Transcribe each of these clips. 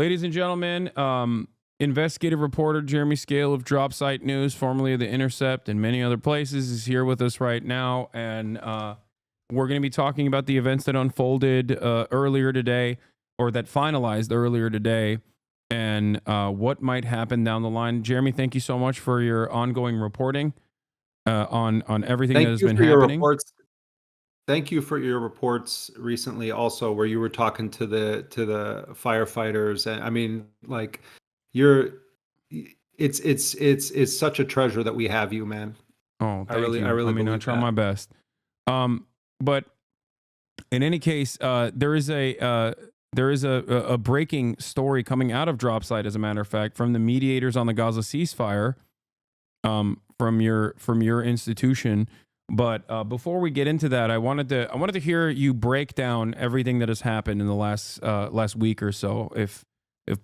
Ladies and gentlemen, investigative reporter Jeremy Schaill of Dropsite News, formerly of the Intercept and many other places, is here with us right now. And we're going to be talking about the events that unfolded earlier today, or that finalized earlier today, and what might happen down the line. Jeremy, thank you so much for your ongoing reporting on everything that has been happening. Thank you for your reports recently, also, where you were talking to the firefighters. And I mean, like, it's such a treasure that we have you, man. Oh, thank you. I mean, I try my best. But in any case, there is a breaking story coming out of Dropsite, as a matter of fact, from the mediators on the Gaza ceasefire, from your institution. But before we get into that, I wanted to hear you break down everything that has happened in the last week or so, if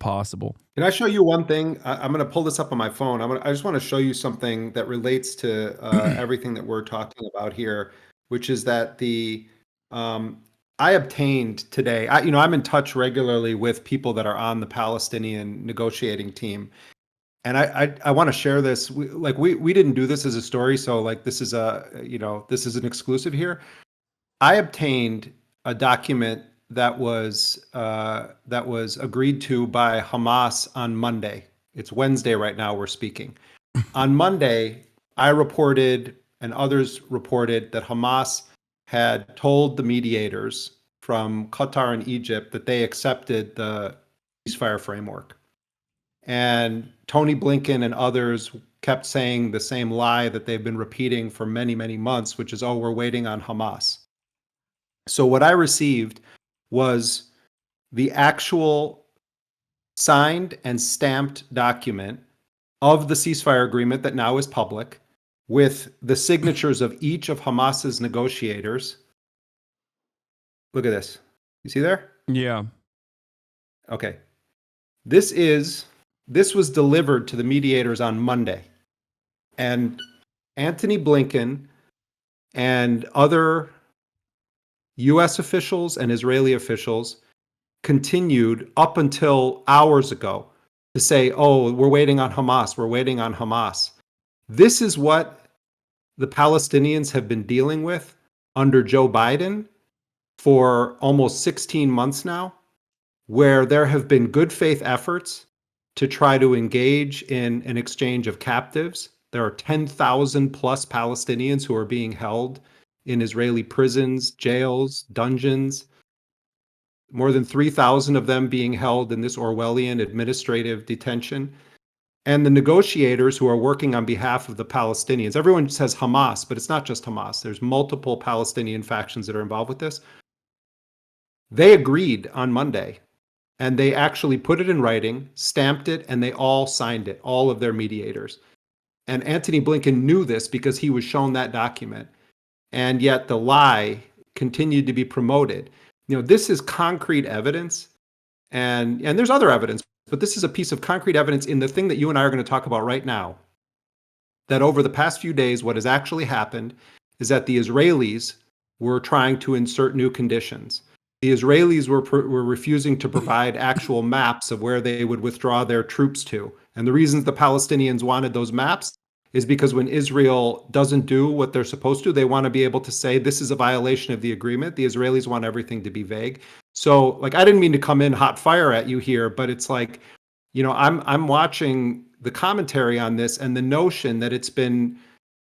possible. Can I show you one thing? I'm going to pull this up on my phone. I just want to show you something that relates to everything that we're talking about here, which is that I obtained today. I'm in touch regularly with people that are on the Palestinian negotiating team. And I want to share this. We didn't do this as a story, so this is an exclusive here. I obtained a document that was agreed to by Hamas on Monday. It's Wednesday right now. We're speaking. On Monday, I reported and others reported that Hamas had told the mediators from Qatar and Egypt that they accepted the ceasefire framework. And Tony Blinken and others kept saying the same lie that they've been repeating for many, many months, which is, oh, we're waiting on Hamas. So what I received was the actual signed and stamped document of the ceasefire agreement that now is public, with the signatures of each of Hamas's negotiators. Look at this. You see there? Yeah. Okay. This was delivered to the mediators on Monday. And Antony Blinken and other U.S. officials and Israeli officials continued up until hours ago to say, oh, we're waiting on Hamas, we're waiting on Hamas. This is what the Palestinians have been dealing with under Joe Biden for almost 16 months now, where there have been good faith efforts to try to engage in an exchange of captives. There are 10,000 plus Palestinians who are being held in Israeli prisons, jails, dungeons, more than 3,000 of them being held in this Orwellian administrative detention. And the negotiators who are working on behalf of the Palestinians, everyone says Hamas, but it's not just Hamas. There's multiple Palestinian factions that are involved with this. They agreed on Monday, and they actually put it in writing, stamped it, and they all signed it, all of their mediators. And Antony Blinken knew this because he was shown that document. And yet the lie continued to be promoted. This is concrete evidence, and there's other evidence, but this is a piece of concrete evidence in the thing that you and I are going to talk about right now, that over the past few days, what has actually happened is that the Israelis were trying to insert new conditions. The Israelis were refusing to provide actual maps of where they would withdraw their troops to. And the reasons the Palestinians wanted those maps is because when Israel doesn't do what they're supposed to, they want to be able to say this is a violation of the agreement. The Israelis want everything to be vague. So, I didn't mean to come in hot fire at you here, but it's I'm watching the commentary on this, and the notion that it's been,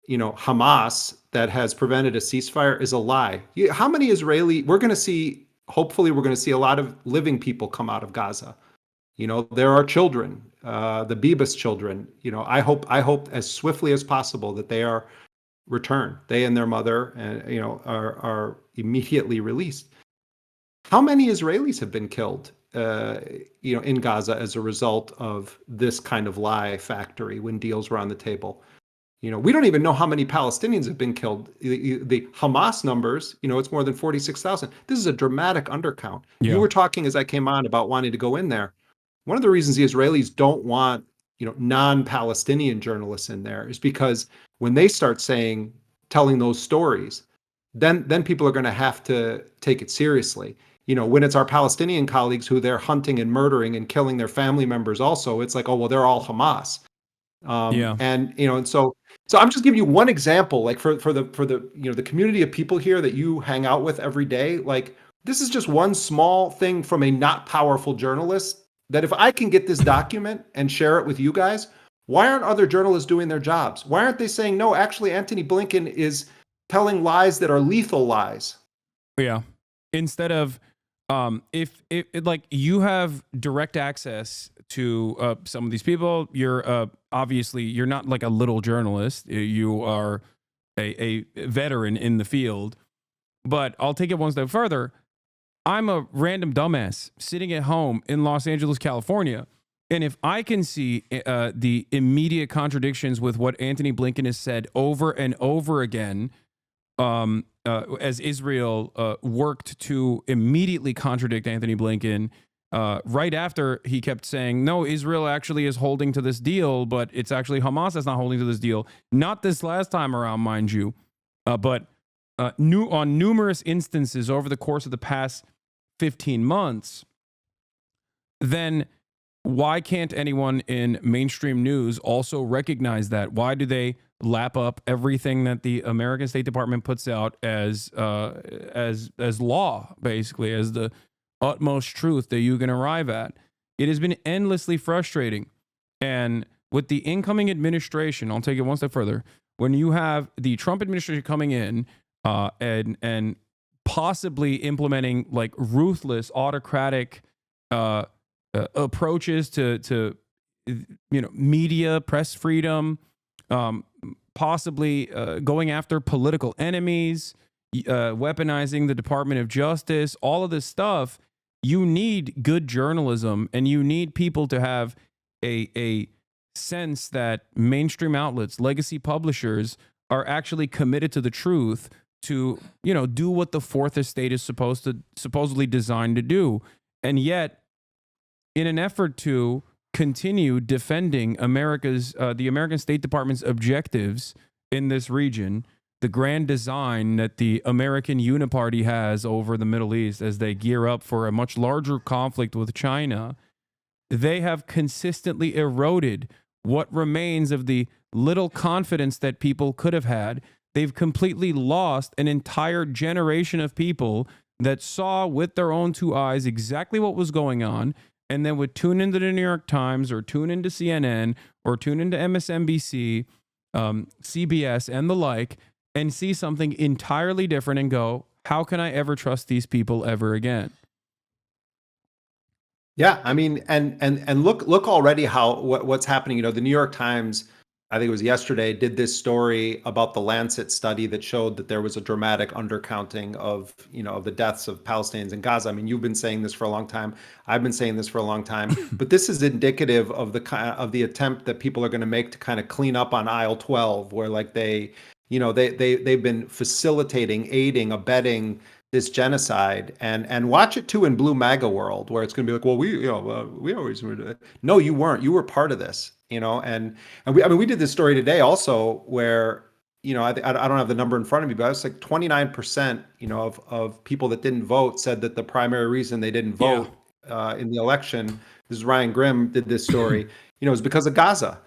Hamas that has prevented a ceasefire is a lie. How many hopefully we're going to see a lot of living people come out of Gaza. There are children, the Bibas children. I hope as swiftly as possible that they are returned. They and their mother, are immediately released. How many Israelis have been killed, in Gaza as a result of this kind of lie factory when deals were on the table? We don't even know how many Palestinians have been killed. The Hamas numbers, it's more than 46,000. This is a dramatic undercount. Yeah. You were talking as I came on about wanting to go in there. One of the reasons the Israelis don't want, non-Palestinian journalists in there is because when they start telling those stories, then people are going to have to take it seriously. when it's our Palestinian colleagues who they're hunting and murdering and killing their family members also, it's like, oh, well, they're all Hamas. Yeah. And so I'm just giving you one example, like for the the community of people here that you hang out with every day. Like, this is just one small thing from a not powerful journalist that if I can get this document and share it with you guys, why aren't other journalists doing their jobs? Why aren't they saying, no, actually, Antony Blinken is telling lies that are lethal lies? Yeah. Instead of, if like you have direct access to some of these people, you're obviously you're not like a little journalist. You are a veteran in the field. But I'll take it one step further. I'm a random dumbass sitting at home in Los Angeles, California. And if I can see the immediate contradictions with what Antony Blinken has said over and over again, as Israel worked to immediately contradict Antony Blinken, right after he kept saying, no, Israel actually is holding to this deal, but it's actually Hamas that's not holding to this deal. Not this last time around, mind you, but on numerous instances over the course of the past 15 months, then why can't anyone in mainstream news also recognize that? Why do they lap up everything that the American State Department puts out as law, basically, as the utmost truth that you can arrive at? It has been endlessly frustrating. And with the incoming administration, I'll take it one step further. When you have the Trump administration coming in and possibly implementing like ruthless autocratic approaches to media, press freedom, possibly going after political enemies, weaponizing the Department of Justice, all of this stuff, you need good journalism, and you need people to have a sense that mainstream outlets, legacy publishers, are actually committed to the truth, to do what the Fourth Estate is supposedly designed to do. And yet, in an effort to continue defending the American State Department's objectives in this region, the grand design that the American Uniparty has over the Middle East as they gear up for a much larger conflict with China, they have consistently eroded what remains of the little confidence that people could have had. They've completely lost an entire generation of people that saw with their own two eyes exactly what was going on, and then would tune into the New York Times or tune into CNN or tune into MSNBC, CBS, and the like, and see something entirely different and go, how can I ever trust these people ever again? Yeah, I mean, and look already what's happening. The New York Times, I think it was yesterday, did this story about the Lancet study that showed that there was a dramatic undercounting of the deaths of Palestinians in Gaza. I mean, you've been saying this for a long time. I've been saying this for a long time. But this is indicative of the attempt that people are going to make to kind of clean up on aisle 12, where like they've been facilitating, aiding, abetting this genocide, and watch it too in Blue MAGA world, where it's going to be like, well, we always were. No, you weren't. You were part of this, and we did this story today also where, I don't have the number in front of me, but it's like 29%, of people that didn't vote said that the primary reason they didn't vote in the election, this is Ryan Grimm did this story, is because of Gaza.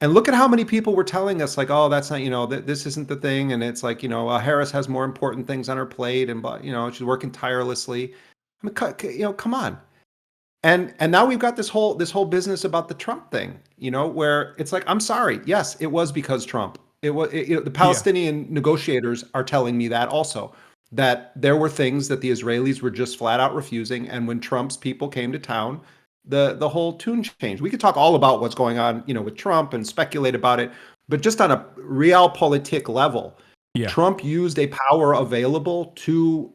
And look at how many people were telling us like, oh, that's not, this isn't the thing. And it's like, Harris has more important things on her plate, and, she's working tirelessly. I mean, come on. And now we've got this whole business about the Trump thing, where it's like, I'm sorry. Yes, it was because Trump. The Palestinian negotiators are telling me that also, that there were things that the Israelis were just flat out refusing. And when Trump's people came to town, the whole tune changed. We could talk all about what's going on, with Trump and speculate about it, but just on a realpolitik level, Trump used a power available to,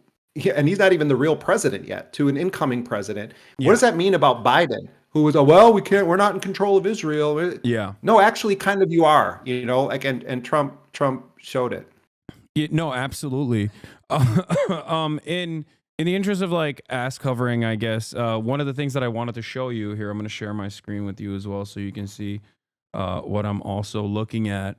and he's not even the real president yet, to an incoming president. What does that mean about Biden, who was, we're not in control of Israel? No, actually, kind of you are, and Trump showed it. No, absolutely. In the interest of like ass covering, I guess, one of the things that I wanted to show you here, I'm going to share my screen with you as well so you can see what I'm also looking at.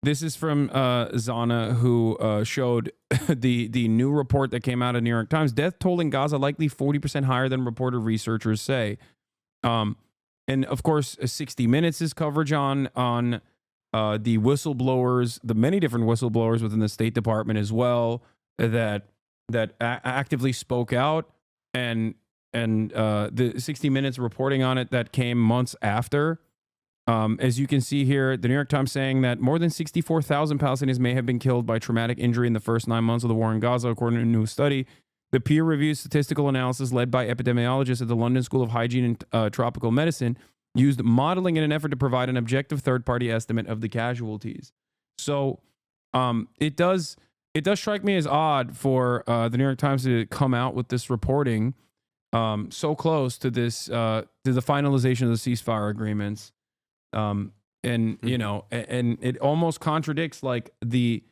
This is from Zana, who showed the new report that came out of New York Times. Death toll in Gaza likely 40% higher than reported researchers say. And of course, 60 Minutes' coverage on the whistleblowers, the many different whistleblowers within the State Department as well that actively spoke out, and the 60 Minutes reporting on it that came months after. As you can see here, the New York Times saying that more than 64,000 Palestinians may have been killed by traumatic injury in the first 9 months of the war in Gaza, according to a new study. The peer-reviewed statistical analysis led by epidemiologists at the London School of Hygiene and Tropical Medicine used modeling in an effort to provide an objective third-party estimate of the casualties. So it does strike me as odd for the New York Times to come out with this reporting so close to this to the finalization of the ceasefire agreements. And you know, and it almost contradicts like the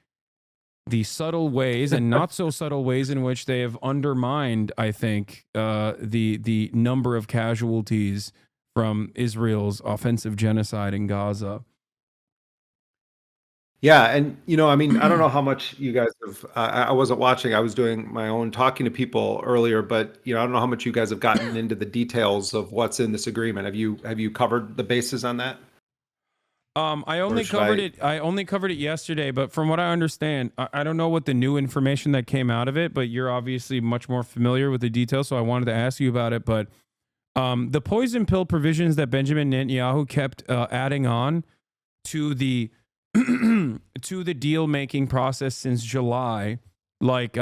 subtle ways and not so subtle ways in which they have undermined, I think, the number of casualties from Israel's offensive genocide in Gaza. Yeah, and you know, I mean, I don't know how much you guys have. I wasn't watching. I was doing my own talking to people earlier, but you know, I don't know how much you guys have gotten into the details of what's in this agreement. Have you covered the bases on that? I only covered it. I only covered it yesterday, but from what I understand, I don't know what the new information that came out of it. But you're obviously much more familiar with the details, so I wanted to ask you about it. But the poison pill provisions that Benjamin Netanyahu kept adding on to the to the deal making process since July, like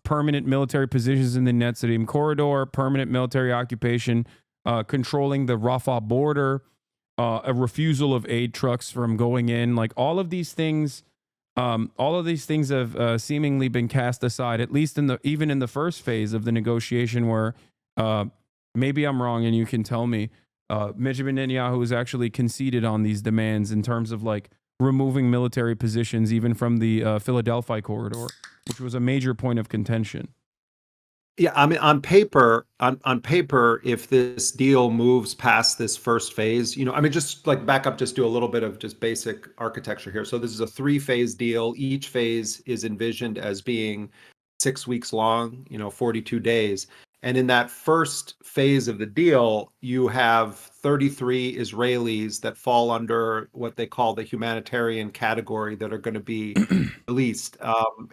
permanent military positions in the Netzarim corridor, permanent military occupation, controlling the Rafah border, a refusal of aid trucks from going in, like all of these things have seemingly been cast aside, at least even in the first phase of the negotiation, where maybe I'm wrong and you can tell me. Benjamin Netanyahu has actually conceded on these demands in terms of like removing military positions, even from the Philadelphia corridor, which was a major point of contention. Yeah, I mean, on paper, if this deal moves past this first phase, you know, I mean, just like back up, just do a little bit of just basic architecture here. So this is a 3-phase deal. Each phase is envisioned as being 6 weeks long, you know, 42 days. And in that first phase of the deal, you have 33 Israelis that fall under what they call the humanitarian category that are going to be released.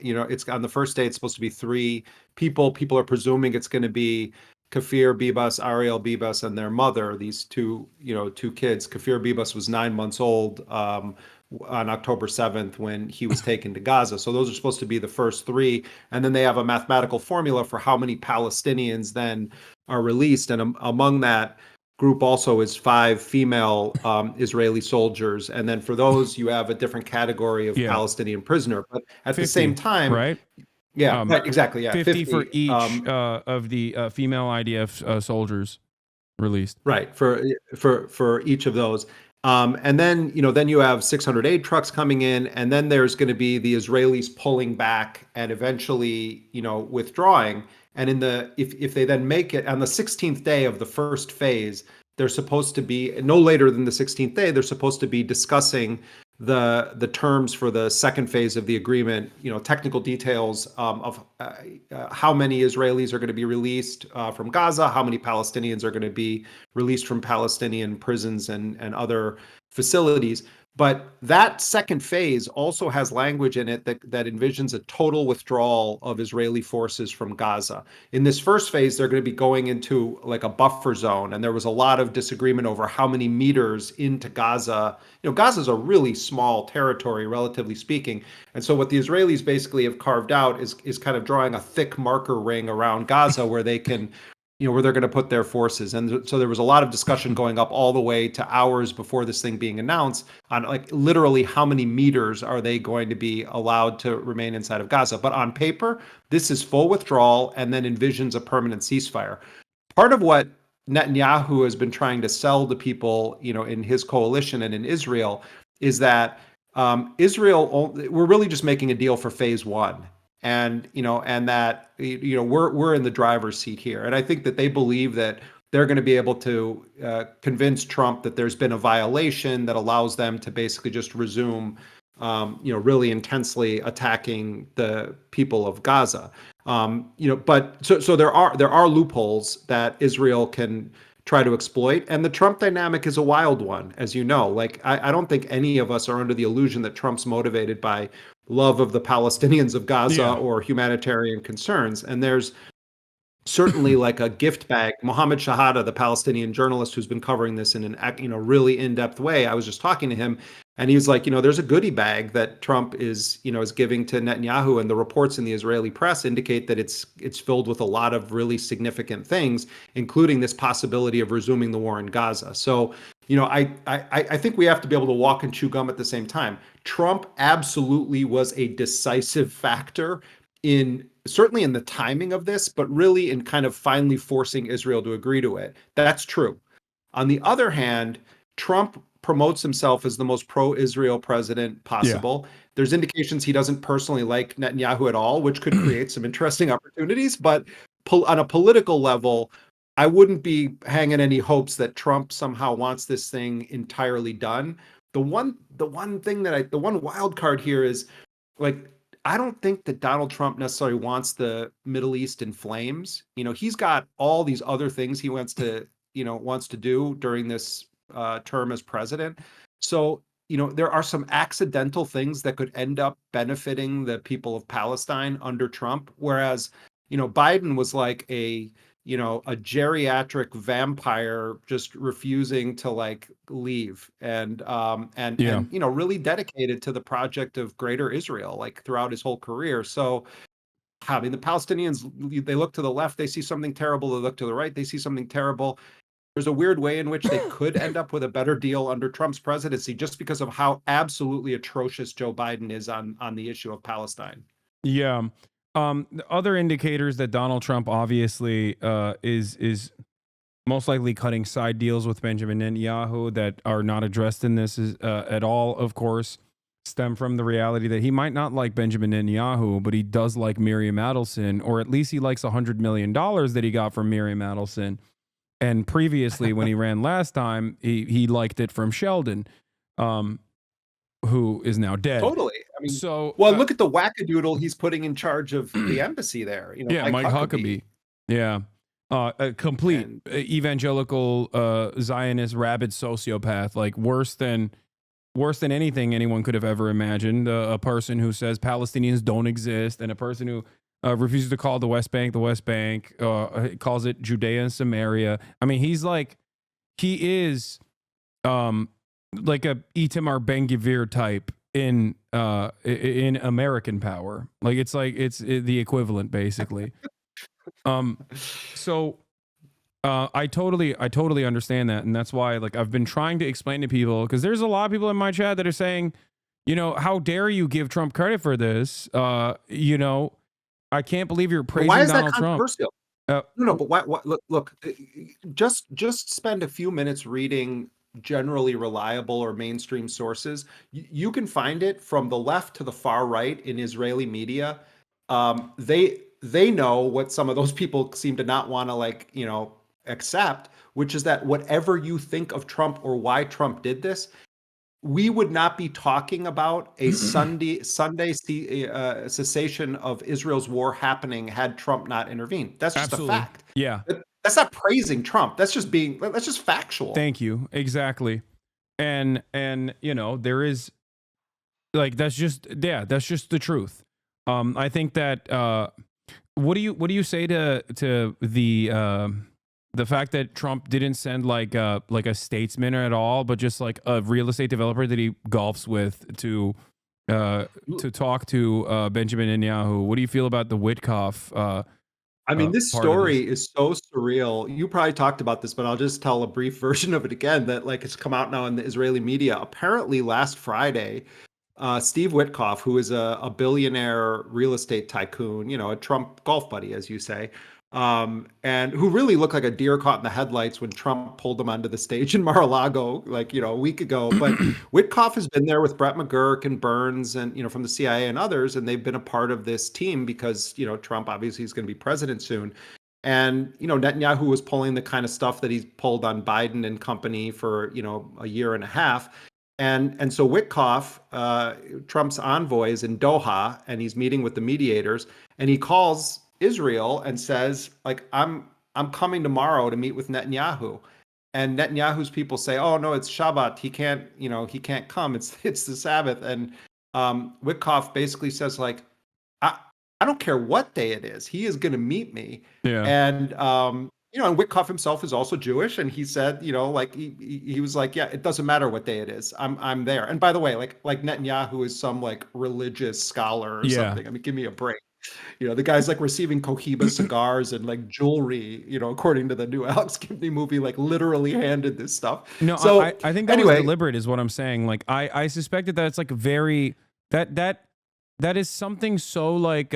You know, it's on the first day, it's supposed to be 3 people. People are presuming it's going to be Kafir Bibas, Ariel Bibas, and their mother, these two kids. Kafir Bibas was 9 months old on October 7th when he was taken to Gaza. So those are supposed to be the first 3. And then they have a mathematical formula for how many Palestinians then are released. And among that group also is 5 female Israeli soldiers. And then for those, you have a different category of Palestinian prisoner. But at 50, the same time, right? Yeah, right, exactly. Yeah, 50 for each of the female IDF soldiers released. Right, for each of those. And then, you know, then you have 600 aid trucks coming in, and then there's going to be the Israelis pulling back and eventually, you know, withdrawing. And if they then make it on the 16th day of the first phase, they're supposed to be no later than the 16th day. They're supposed to be discussing the terms for the second phase of the agreement, you know, technical details of how many Israelis are going to be released from Gaza, how many Palestinians are going to be released from Palestinian prisons and other facilities. But that second phase also has language in it that envisions a total withdrawal of Israeli forces from Gaza. In this first phase, they're going to be going into like a buffer zone. And there was a lot of disagreement over how many meters into Gaza. You know, Gaza is a really small territory, relatively speaking. And so what the Israelis basically have carved out is kind of drawing a thick marker ring around Gaza where they can, you know, where they're going to put their forces. And so there was a lot of discussion going up all the way to hours before this thing being announced on like literally how many meters are they going to be allowed to remain inside of Gaza. But on paper, this is full withdrawal and then envisions a permanent ceasefire. Part of what Netanyahu has been trying to sell to people, you know, in his coalition and in Israel is that Israel, we're really just making a deal for phase 1. And, you know, and that, you know, we're in the driver's seat here. And I think that they believe that they're going to be able to convince Trump that there's been a violation that allows them to basically just resume really intensely attacking the people of Gaza. But so there are loopholes that Israel can try to exploit, and the Trump dynamic is a wild one, as you know. Like I don't think any of us are under the illusion that Trump's motivated by love of the Palestinians of Gaza or humanitarian concerns. And there's certainly like a gift bag. Mohammed Shahada, the Palestinian journalist who's been covering this in an really in-depth way, I was just talking to him, and he was like, there's a goodie bag that Trump is giving to Netanyahu, and the reports in the Israeli press indicate that it's filled with a lot of really significant things, including this possibility of resuming the war in Gaza. So, I think we have to be able to walk and chew gum at the same time. Trump absolutely was a decisive factor certainly in the timing of this, but really in kind of finally forcing Israel to agree to it. That's true. On the other hand, Trump promotes himself as the most pro-Israel president possible. Yeah. There's indications he doesn't personally like Netanyahu at all, which could create some interesting opportunities. But on a political level, I wouldn't be hanging any hopes that Trump somehow wants this thing entirely done. The one wild card here is, like, I don't think that Donald Trump necessarily wants the Middle East in flames. He's got all these other things he wants to do during this term as president. So, there are some accidental things that could end up benefiting the people of Palestine under Trump. Whereas, Biden was like a geriatric vampire just refusing to leave and really dedicated to the project of Greater Israel, like throughout his whole career. So, I mean, the Palestinians, they look to the left, they see something terrible. They look to the right, they see something terrible. There's a weird way in which they could end up with a better deal under Trump's presidency, just because of how absolutely atrocious Joe Biden is on the issue of Palestine. Yeah. Other indicators that Donald Trump obviously is most likely cutting side deals with Benjamin Netanyahu that are not addressed in this at all, of course, stem from the reality that he might not like Benjamin Netanyahu, but he does like Miriam Adelson, or at least he likes $100 million that he got from Miriam Adelson. And previously, when he ran last time, he liked it from Sheldon, who is now dead. Totally. I mean, look at the wackadoodle he's putting in charge of the embassy there. Mike Huckabee. Yeah. A complete evangelical Zionist rabid sociopath, like worse than anything anyone could have ever imagined. A person who says Palestinians don't exist, and a person who refuses to call the West Bank, calls it Judea and Samaria. I mean, he is like a Itamar Ben-Gvir type in American Power. Like it's the equivalent, basically. So I totally understand that, and that's why I've been trying to explain to people, because there's a lot of people in my chat that are saying, how dare you give Trump credit for this? I can't believe you're praising Donald Trump. Why is that controversial? No, but why? Look, just spend a few minutes reading generally reliable or mainstream sources. You can find it from the left to the far right in Israeli media. They know what some of those people seem to not want to accept, which is that whatever you think of Trump or why Trump did this, we would not be talking about a Sunday cessation of Israel's war happening had Trump not intervened. That's just a fact. Yeah. That's not praising Trump. That's just factual. Thank you. Exactly. And there is that's just the truth. I think that what do you say to the fact that Trump didn't send like a statesman at all, but just like a real estate developer that he golfs with to talk to Benjamin Netanyahu? What do you feel about the Witkoff? I mean, this story is so surreal. You probably talked about this, but I'll just tell a brief version of it again, that it's come out now in the Israeli media. Apparently last Friday, Steve Witkoff, who is a billionaire real estate tycoon, a Trump golf buddy, as you say, and who really looked like a deer caught in the headlights when Trump pulled him onto the stage in Mar-a-Lago, a week ago. But Witkoff has been there with Brett McGurk and Burns and, from the CIA and others, and they've been a part of this team because, Trump obviously is going to be president soon. And, Netanyahu was pulling the kind of stuff that he's pulled on Biden and company for, a year and a half. And so Witkoff, Trump's envoy, is in Doha, and he's meeting with the mediators, and he calls Israel and says, like, I'm coming tomorrow to meet with Netanyahu. And Netanyahu's people say, "Oh no, it's Shabbat. He can't come. It's the Sabbath." And Witkoff basically says, like, I don't care what day it is. He is going to meet me. Yeah. And and Witkoff himself is also Jewish, and he said, like he was like, yeah, it doesn't matter what day it is. I'm there. And by the way, like Netanyahu is some like religious scholar or something. I mean, give me a break. The guy's like receiving Cohiba cigars and like jewelry, according to the new Alex Gibney movie, like literally handed this stuff. No, so I think that was deliberate is what I'm saying. Like I suspected that it's like very that is something so like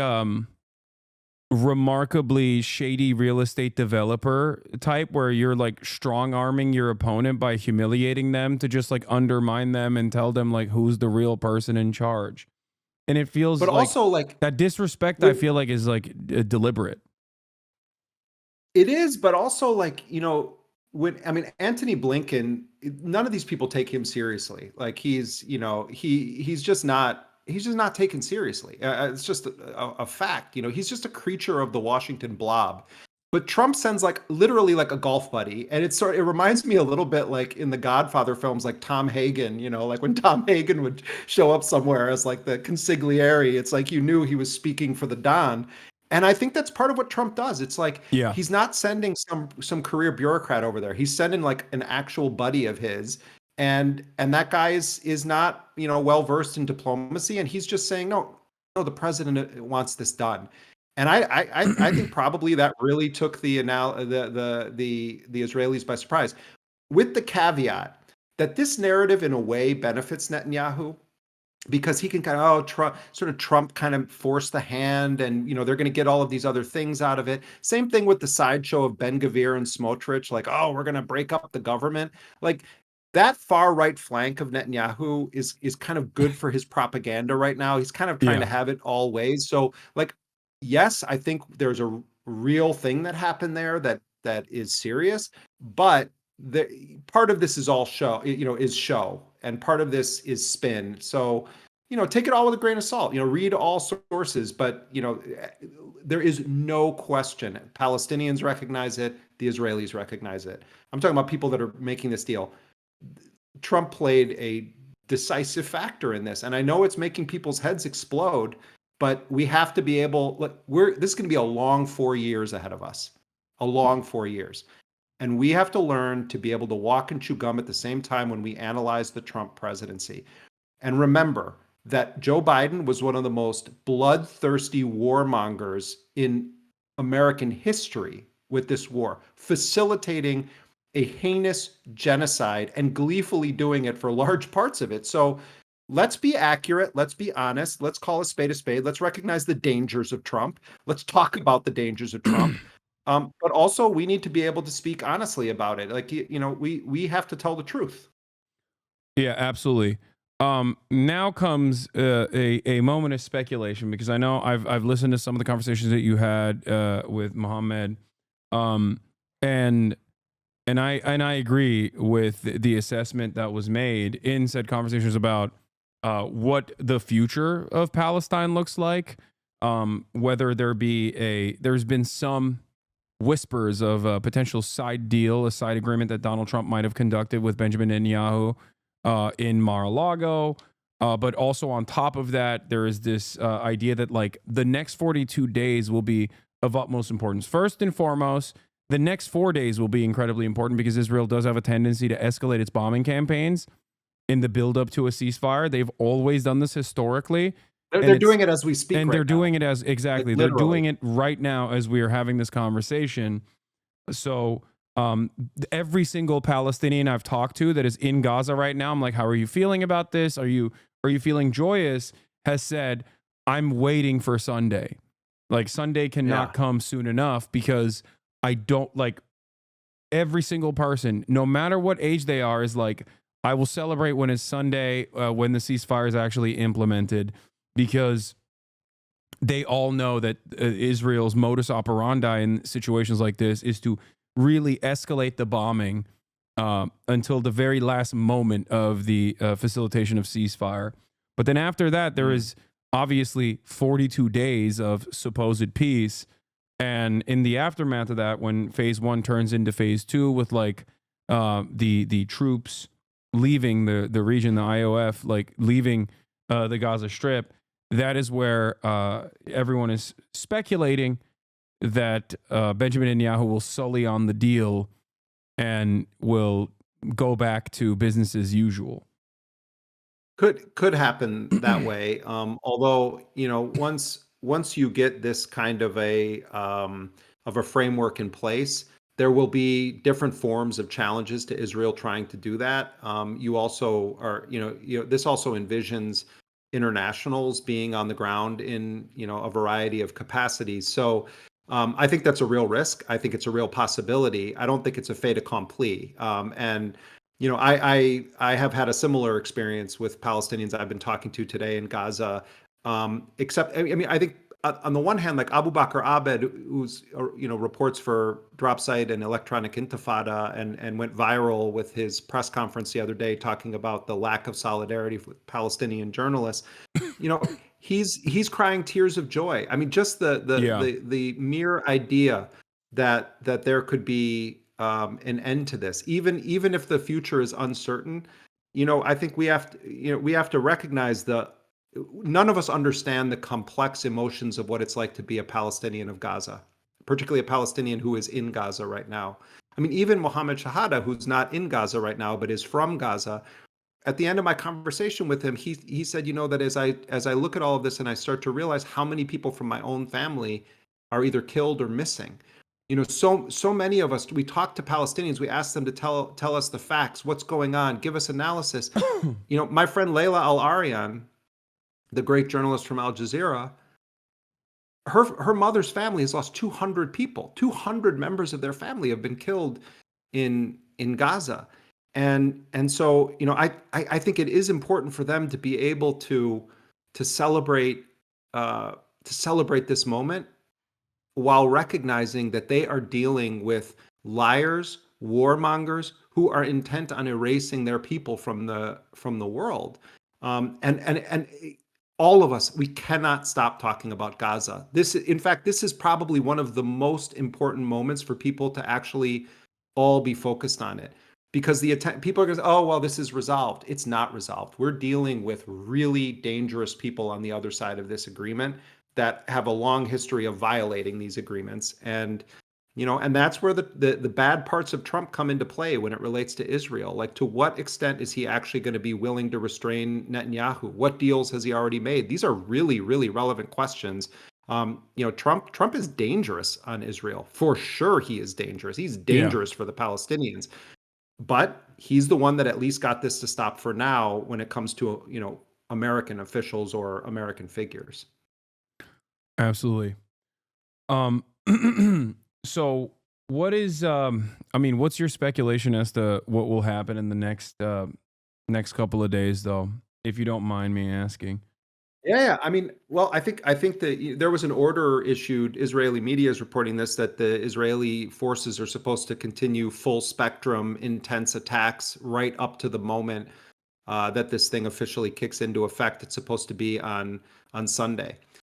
remarkably shady real estate developer type, where you're like strong arming your opponent by humiliating them to just like undermine them and tell them like who's the real person in charge. And it feels but also like that disrespect, I feel like, is like deliberate. It is, but also like, Antony Blinken, none of these people take him seriously. Like he's just not taken seriously. It's just a fact. He's just a creature of the Washington blob. But Trump sends like literally like a golf buddy, and it reminds me a little bit like in the Godfather films, like Tom Hagen. Like when Tom Hagen would show up somewhere as like the consigliere, it's like you knew he was speaking for the Don. And I think that's part of what Trump does. It's like he's not sending some career bureaucrat over there. He's sending like an actual buddy of his. And that guy is not, well versed in diplomacy, and he's just saying, no, the president wants this done. And I think probably that really took the Israelis by surprise, with the caveat that this narrative in a way benefits Netanyahu, because he can kind of Trump kind of force the hand, and they're going to get all of these other things out of it. Same thing with the sideshow of Ben Gvir and Smotrich, like, oh, we're going to break up the government. Like that far right flank of Netanyahu is kind of good for his propaganda right now. He's kind of trying to have it all ways. So like, yes, I think there's a real thing that happened there that is serious, but part of this is all show, is show, and part of this is spin. So, take it all with a grain of salt. Read all sources, but there is no question. Palestinians recognize it. The Israelis recognize it. I'm talking about people that are making this deal. Trump played a decisive factor in this, and I know it's making people's heads explode. But we have to be able. This is going to be a long 4 years ahead of us. A long 4 years. And we have to learn to be able to walk and chew gum at the same time when we analyze the Trump presidency. And remember that Joe Biden was one of the most bloodthirsty warmongers in American history with this war, facilitating a heinous genocide and gleefully doing it for large parts of it. So let's be accurate. Let's be honest. Let's call a spade a spade. Let's recognize the dangers of Trump. Let's talk about the dangers of Trump. But also we need to be able to speak honestly about it. Like, we have to tell the truth. Yeah, absolutely. Now comes a moment of speculation, because I know I've listened to some of the conversations that you had with Mohammed, and I agree with the assessment that was made in said conversations about what the future of Palestine looks like. Whether there's been some whispers of a potential side deal, a side agreement that Donald Trump might have conducted with Benjamin Netanyahu in Mar-a-Lago. But also on top of that, there is this idea that like the next 42 days will be of utmost importance. First and foremost, the next 4 days will be incredibly important, because Israel does have a tendency to escalate its bombing campaigns in the build-up to a ceasefire. They've always done this historically. They're doing it as we speak, and they're doing it as exactly. They're doing it right now as we are having this conversation. So every single Palestinian I've talked to that is in Gaza right now, I'm like, how are you feeling about this? Are you feeling joyous? Has said, I'm waiting for Sunday. Like Sunday cannot come soon enough, because I don't like every single person, no matter what age they are, is like, I will celebrate when it's Sunday, when the ceasefire is actually implemented, because they all know that Israel's modus operandi in situations like this is to really escalate the bombing until the very last moment of the facilitation of ceasefire. But then after that, there is obviously 42 days of supposed peace. And in the aftermath of that, when phase 1 turns into phase 2 with like the troops leaving the region, the IOF, like leaving the Gaza Strip, that is where everyone is speculating that Benjamin Netanyahu will sully on the deal and will go back to business as usual. Could happen that way. Although, once you get this kind of a framework in place, there will be different forms of challenges to Israel trying to do that. You also are, this also envisions internationals being on the ground in, a variety of capacities. So I think that's a real risk. I think it's a real possibility. I don't think it's a fait accompli. And I have had a similar experience with Palestinians I've been talking to today in Gaza. Except, I mean, I think on the one hand, like Abu Bakr Abed, who's reports for Dropsite and Electronic Intifada, and went viral with his press conference the other day talking about the lack of solidarity with Palestinian journalists. He's crying tears of joy. I mean, just the mere idea that there could be an end to this, even if the future is uncertain. I think we have to recognize none of us understand the complex emotions of what it's like to be a Palestinian of Gaza, particularly a Palestinian who is in Gaza right now. I mean, even Mohammed Shahada, who's not in Gaza right now but is from Gaza, at the end of my conversation with him, he said, that as I look at all of this and I start to realize how many people from my own family are either killed or missing. So many of us, we talk to Palestinians, we ask them to tell us the facts, what's going on, give us analysis. My friend Layla Al-Aryan, the great journalist from Al Jazeera, her mother's family has lost 200 people. 200 members of their family have been killed in Gaza. And so, I think it is important for them to be able to celebrate this moment while recognizing that they are dealing with liars, warmongers who are intent on erasing their people from the world. And all of us, we cannot stop talking about Gaza. In fact, this is probably one of the most important moments for people to actually all be focused on it. Because people are going to say, oh, well, this is resolved. It's not resolved. We're dealing with really dangerous people on the other side of this agreement that have a long history of violating these agreements. And that's where the bad parts of Trump come into play when it relates to Israel. Like, to what extent is he actually going to be willing to restrain Netanyahu? What deals has he already made? These are really, really relevant questions. Trump is dangerous on Israel. For sure, he is dangerous. He's dangerous for the Palestinians. But he's the one that at least got this to stop for now when it comes to, American officials or American figures. Absolutely. So what is, what's your speculation as to what will happen in the next couple of days, though, if you don't mind me asking? Yeah. I mean, well, I think that there was an order issued. Israeli media is reporting this, that the Israeli forces are supposed to continue full spectrum, intense attacks right up to the moment that this thing officially kicks into effect. It's supposed to be on Sunday.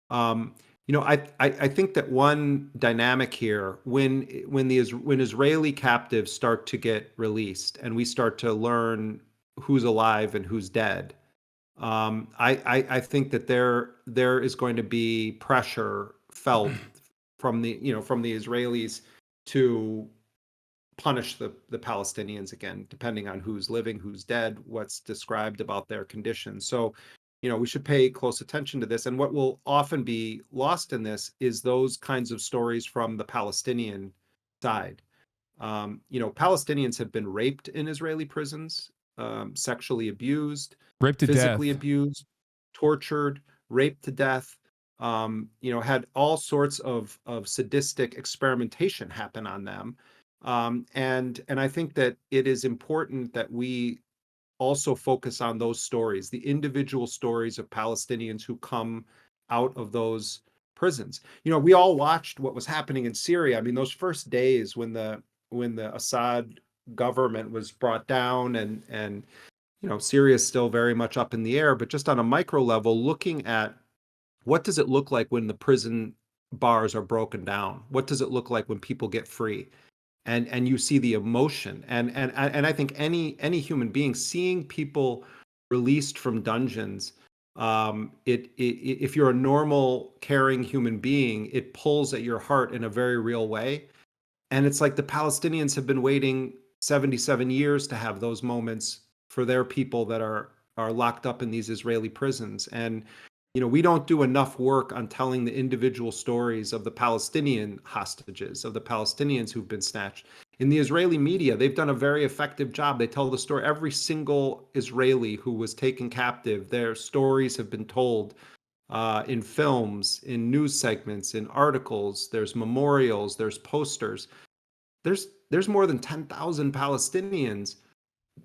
I think that one dynamic here, when Israeli captives start to get released and we start to learn who's alive and who's dead, I think that there is going to be pressure felt from the Israelis to punish the Palestinians again, depending on who's living, who's dead, what's described about their conditions. So, we should pay close attention to this. And what will often be lost in this is those kinds of stories from the Palestinian side. Palestinians have been raped in Israeli prisons, sexually abused, raped to physically death, abused, tortured, raped to death. Had all sorts of sadistic experimentation happen on them. And I think that it is important that we also focus on those stories, the individual stories of Palestinians who come out of those prisons. We all watched what was happening in Syria. I mean, those first days when the Assad government was brought down, and Syria is still very much up in the air. But just on a micro level, looking at what does it look like when the prison bars are broken down? What does it look like when people get free? And you see the emotion, and I think any human being seeing people released from dungeons, if you're a normal caring human being, it pulls at your heart in a very real way. And it's like the Palestinians have been waiting 77 years to have those moments for their people that are locked up in these Israeli prisons. And we don't do enough work on telling the individual stories of the Palestinian hostages, of the Palestinians who've been snatched. In the Israeli media, they've done a very effective job. They tell the story. Every single Israeli who was taken captive, their stories have been told in films, in news segments, in articles. There's memorials, there's posters. There's more than 10,000 Palestinians.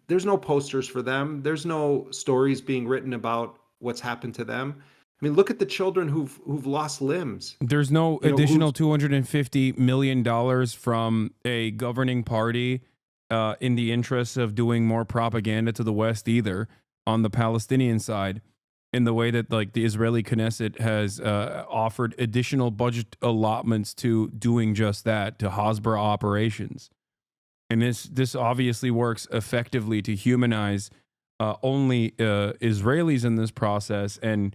There's no posters for them. There's no stories being written about what's happened to them. I mean, look at the children who've lost limbs. There's no additional $250 million from a governing party in the interest of doing more propaganda to the West either on the Palestinian side, in the way that like the Israeli Knesset has offered additional budget allotments to doing just that, to Hasbara operations. And this obviously works effectively to humanize only Israelis in this process, and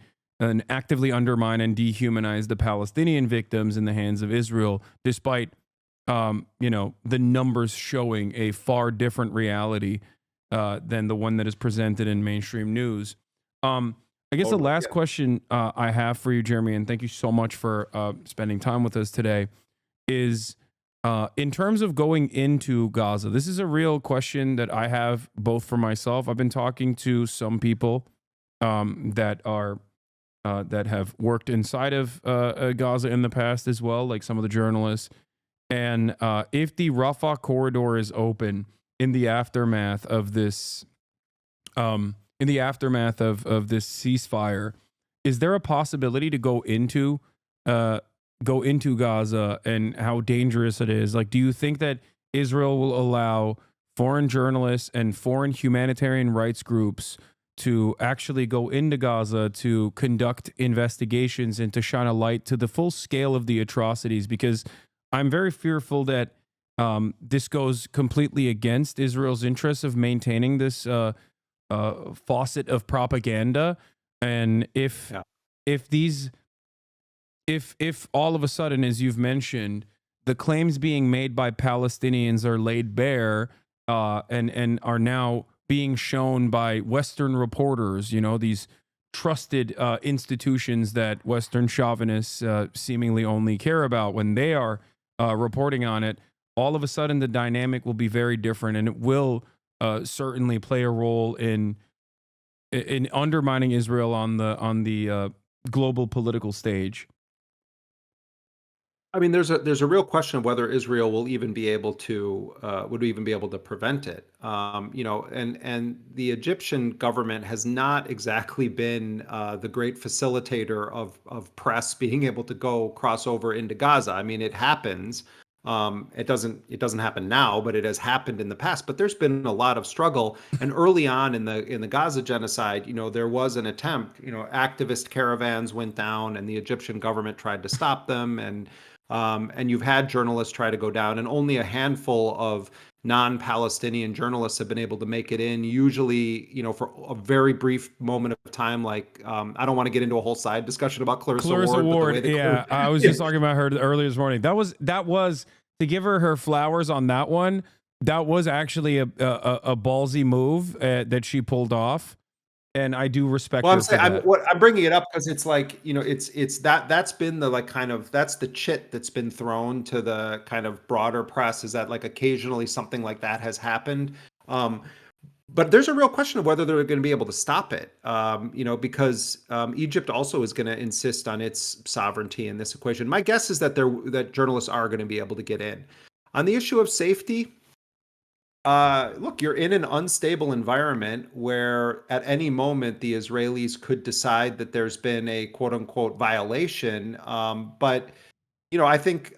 actively undermine and dehumanize the Palestinian victims in the hands of Israel, despite the numbers showing a far different reality than the one that is presented in mainstream news. I guess the last question I have for you, Jeremy, and thank you so much for spending time with us today, is in terms of going into Gaza. This is a real question that I have both for myself. I've been talking to some people that have worked inside of Gaza in the past as well, like some of the journalists. And if the Rafah corridor is open in the aftermath of this, of this ceasefire, is there a possibility to go into Gaza, and how dangerous it is? Like, do you think that Israel will allow foreign journalists and foreign humanitarian rights groups to actually go into Gaza to conduct investigations and to shine a light to the full scale of the atrocities? Because I'm very fearful that this goes completely against Israel's interests of maintaining this faucet of propaganda. And if all of a sudden, as you've mentioned, the claims being made by Palestinians are laid bare and are now being shown by Western reporters, these trusted institutions that Western chauvinists seemingly only care about when they are reporting on it, all of a sudden the dynamic will be very different, and it will certainly play a role in undermining Israel on the global political stage. I mean, there's a real question of whether Israel will even be able to prevent it. And the Egyptian government has not exactly been the great facilitator of press being able to cross over into Gaza. I mean, it happens. It doesn't happen now, but it has happened in the past. But there's been a lot of struggle. And early on in the Gaza genocide, there was an attempt. Activist caravans went down, and the Egyptian government tried to stop them. And you've had journalists try to go down, and only a handful of non-Palestinian journalists have been able to make it in, usually, for a very brief moment of time. Like, I don't want to get into a whole side discussion about Clarissa Ward. Yeah, I was just talking about her earlier this morning. That was to give her flowers on that one. That was actually a ballsy move that she pulled off. And I do respect. Well, I'm bringing it up because it's like, that's been the that's the chit that's been thrown to the kind of broader press, is that like occasionally something like that has happened. But there's a real question of whether they're going to be able to stop it. Because Egypt also is going to insist on its sovereignty in this equation. My guess is that journalists are going to be able to get in. On the issue of safety, look, you're in an unstable environment where at any moment the Israelis could decide that there's been a quote unquote violation. But I think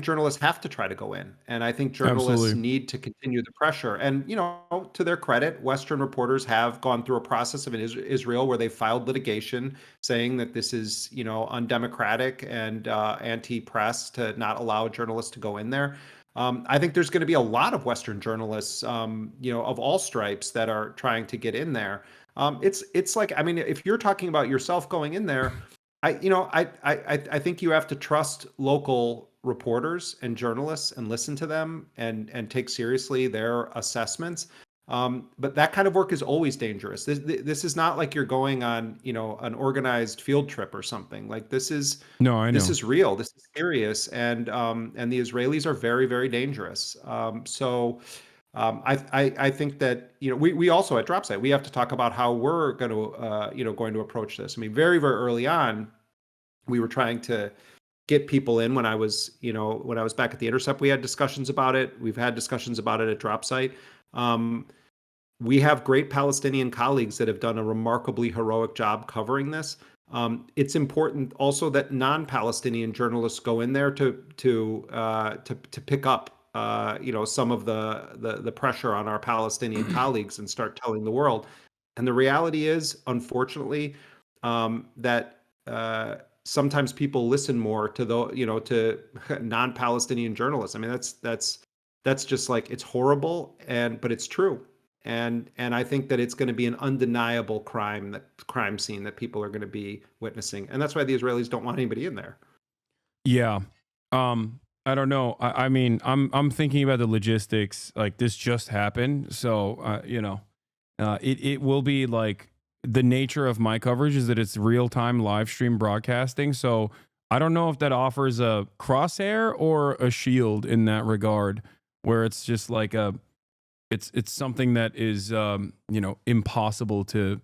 journalists have to try to go in, and I think journalists Absolutely. need to continue the pressure. And to their credit, Western reporters have gone through a process of Israel where they filed litigation saying that this is undemocratic and anti-press to not allow journalists to go in there. I think there's going to be a lot of Western journalists, of all stripes that are trying to get in there. It's like, I mean, if you're talking about yourself going in there. I think you have to trust local reporters and journalists and listen to them and take seriously their assessments. But that kind of work is always dangerous. This is not like you're going on, an organized field trip or something. Like No, I this know. is real. This is serious, and the Israelis are very, very dangerous. I think that we also at Dropsite we have to talk about how we're going to approach this. I mean, very, very early on, we were trying to get people in. When I was back at the Intercept, we had discussions about it. We've had discussions about it at Dropsite. We have great Palestinian colleagues that have done a remarkably heroic job covering this. It's important also that non-Palestinian journalists go in there to pick up some of the pressure on our Palestinian colleagues and start telling the world. And the reality is, unfortunately, that sometimes people listen more to to non-Palestinian journalists. I mean, that's just like, it's horrible, but it's true. And I think that it's going to be an undeniable crime scene that people are going to be witnessing, and that's why the Israelis don't want anybody in there. Yeah. I don't know. I mean, I'm thinking about the logistics. Like, this just happened, so it will be like, the nature of my coverage is that it's real time live stream broadcasting. So I don't know if that offers a crosshair or a shield in that regard, where it's just like it's something that is impossible to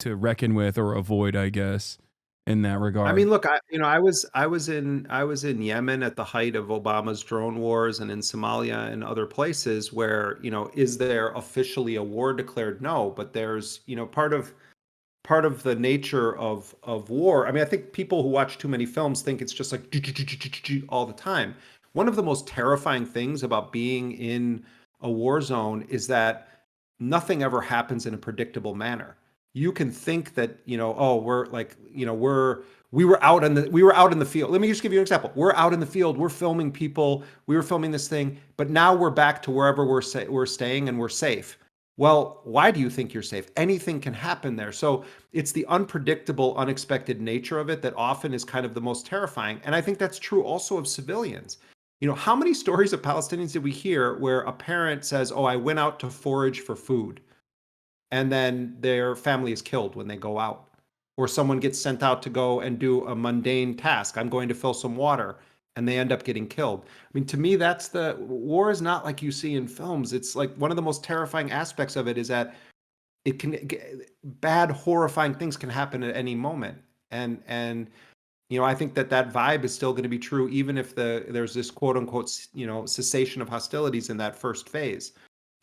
reckon with or avoid, I guess, in that regard. I mean, look, I was in Yemen at the height of Obama's drone wars, and in Somalia and other places where, is there officially a war declared? No, but there's, part of the nature of war. I mean, I think people who watch too many films think it's just like all the time. One of the most terrifying things about being in a war zone is that nothing ever happens in a predictable manner. You can think that, oh, we're like, we were out in the field. Let me just give you an example. We're out in the field. We're filming people. We were filming this thing, but now we're back to wherever we're staying and we're safe. Well, why do you think you're safe? Anything can happen there. So it's the unpredictable, unexpected nature of it that often is kind of the most terrifying. And I think that's true also of civilians. How many stories of Palestinians did we hear where a parent says, oh, I went out to forage for food, and then their family is killed when they go out? Or someone gets sent out to go and do a mundane task. I'm going to fill some water, and they end up getting killed. I mean, to me, that's the war is not like you see in films. It's like one of the most terrifying aspects of it is that bad, horrifying things can happen at any moment. And I think that vibe is still going to be true, even if there's this quote unquote, cessation of hostilities in that first phase.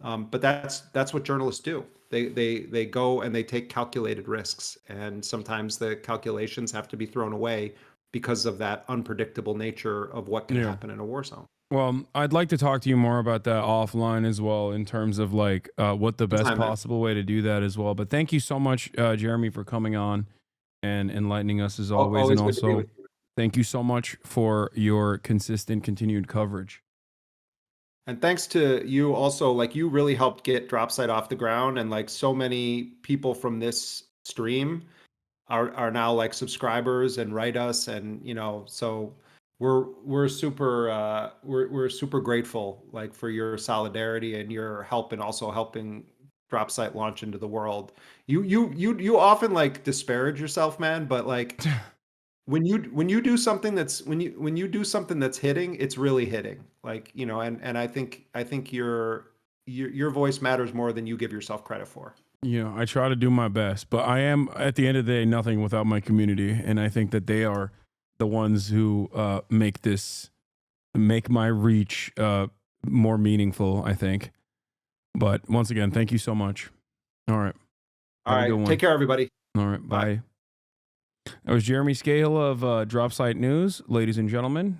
But that's what journalists do. They go and they take calculated risks, and sometimes the calculations have to be thrown away because of that unpredictable nature of what can happen in a war zone. Well, I'd like to talk to you more about that offline as well, in terms of like what the best possible way to do that as well. But thank you so much, Jeremy, for coming on and enlightening us as always. And also, thank you so much for your consistent, continued coverage. And thanks to you also, like, you really helped get Dropsite off the ground, and like so many people from this stream are now like subscribers and write us, and so we're super we're super grateful, like, for your solidarity and your help, and also helping Dropsite launch into the world. You often like disparage yourself, man, but like when you do something that's when you do something that's hitting, it's really hitting. Like, and I think your voice matters more than you give yourself credit for. I try to do my best, but I am, at the end of the day, nothing without my community, and I think that they are the ones who make my reach more meaningful, I think. But once again, thank you so much. All right. All right. Take care, everybody. All right. Bye. That was Jeremy Schaill of Drop Site News, ladies and gentlemen.